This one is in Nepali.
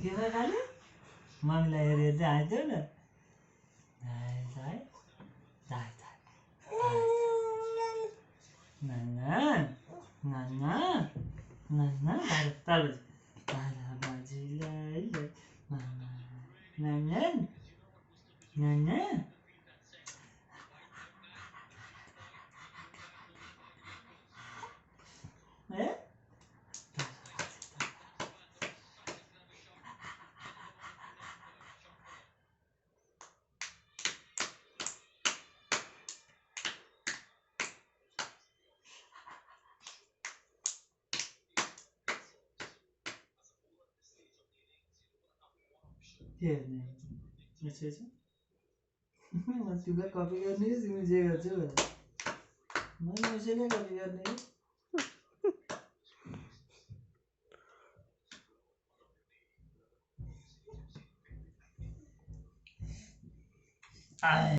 के भयो खाले मम्मीलाई हेरी हेर्दै हाँस्देऊ न नाना नाना नाना ताल बाजीलाई नाना नाना ए के हेर्ने यसो यसो म तिमीलाई कपी गर्ने कि तिमी जे गर्छौ मैले उसैलाई कपी गर्ने कि